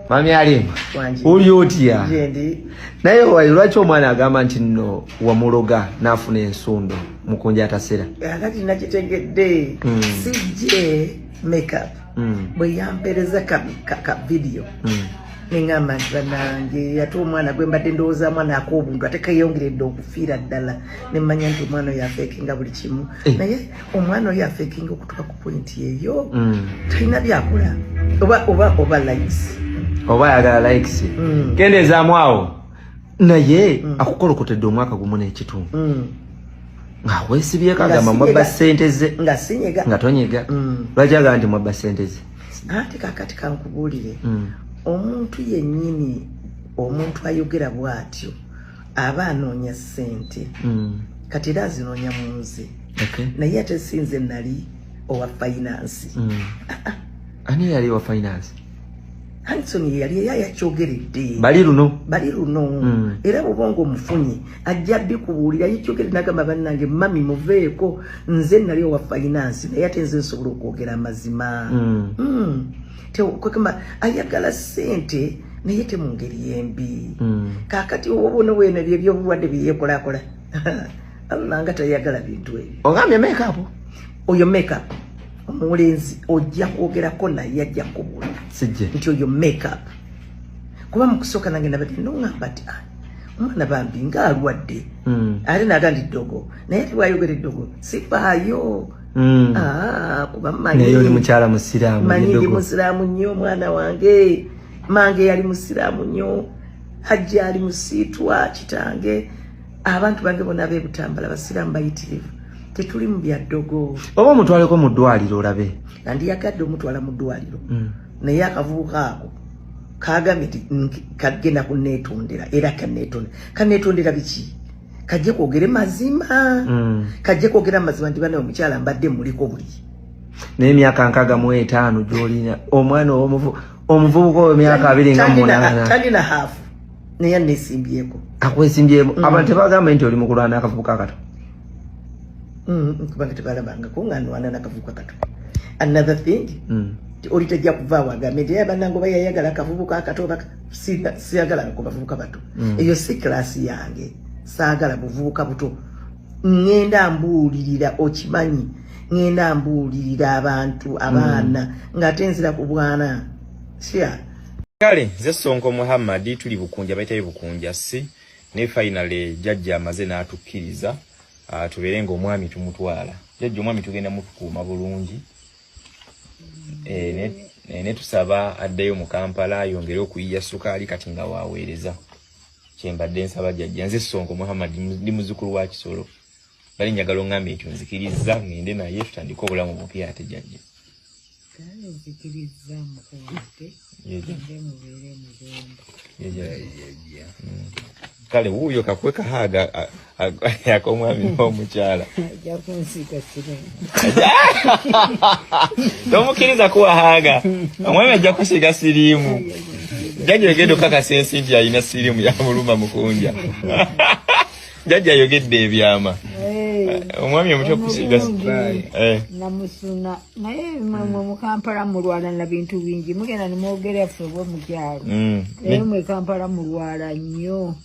Mami Halima uli otya naye lwaki omwana agamba nti nno wamuloga n'afuna ensundo mukunja atasera akati nakitegedde sijje makeup bwe yampereza ka video ningamba nti banange ate omwana gwe mbadde ndowooza mwana ak'obuntu ate kayongeredde okufiira ddala nemmanya nti omwana oyo afeekinga buli kimu naye omwana oyo afeekinga okutuuka ku pointi eyo talina byakola oba likes oba ayagala likes kendezaamu awo naye akukolokotedde omwaka gumu n'ekitundu nga weesibyeko agamba mwabba ssente ze nga tonyega lwaki agamba nti mwabba ssente ze ate kakati kankubuulire omuntu yennyini omuntu ayogera bw'atyo aba anoonya ssente kati era azinoonya mu nze naye ate sinze nali owa finance ani yali owa finance Hanson yali yakyogeredde bali luno era bw'obanga omufunye ajja bikubuulira yekyogere n'agamba bannange mami muveeko nze nali owa finance naye ate nze nsobola okwogera amazima kwegamba ayagala ssente naye te mu ngeri embi kaakati obona weeno ebyobulwadde byeyeekolakola nanga tayagala bintu ebyo ogambye makeup oyo makeup omulenzi ojja kwogerako naye ajja kubuulira nti oyo makeup kuba mukusooka nange nabadde noŋŋamba ti omwana bambi ng'alwadde ate naga ndi ddogo naye tiwayogera eddogo sifaayo kuba naye oli mukyala musiraamu manyi ndi musiraamu nnyo omwana wange mange yali musiraamu nnyo hajja ali musiitwa kitange abantu bange bonna ab'ebutambala basiraamu bayitirivu tetuli mu bya ddogo oba omutwaleko mu ddwaliro olabe nandiyagadde omutwala mu ddwaliro naye akavubuka ako kagambye nti kagenda kunneetondera era kanneetondera biki kajje kwogere mazima kajje kwogera mazima nti bana omukyala mbadde muliko buli n'emyaka 65 gy'olina omwana omuvubuka w'emyaka 28 talina haafu naye neesimbyeko akwesimbyemu abantu tebagamba nti oli mu kulwana n'akavubuka akato kubanga tebalabangako nga nwana n'akavubuka kato another thing oli tajja kuvaawo agambe nti bannange oba yayagala akavubuka akato siyagala ku bavubuka bato eyo si kilasi yange saagala buvubuka buto ngenda mbuulirira okimanyi ngenda mbuulirira abantu abaana ng'ate nzira ku bwana sya kale nze Sonko Muhammad tuli Bukunja bayitayo Bukunja si ne finally jajja amaze n'atukkiriza tuberenga omwami tumutwala jajja omwami tugenda mutukuuma bulungi ne tusaba addeyo mu Kampala yongere okuyiya sukaali kati nga waaweereza kyembadde nsaba jajja nze Sonko Muhammad ndi muzukulu wa Kisolo bali njagala oŋŋambe nti nzikiriza ngende naye tutandika obulamu bupya ate jajja kale wuuyo kakwe kahaga akomwami n'omukyala tomukiriza kuwahaga omwami ajja kusiga siriimu jajja yogedde okakasa ensi nti alina siriimu yamuluma mukunja jajja yogedde ebyama omwami omutya okusiga namusuna naye mu Kampala mulwala na bintu bingi mugenda nimwogera ffe bwe mukyalo naye mwe Kampala mulwala nnyo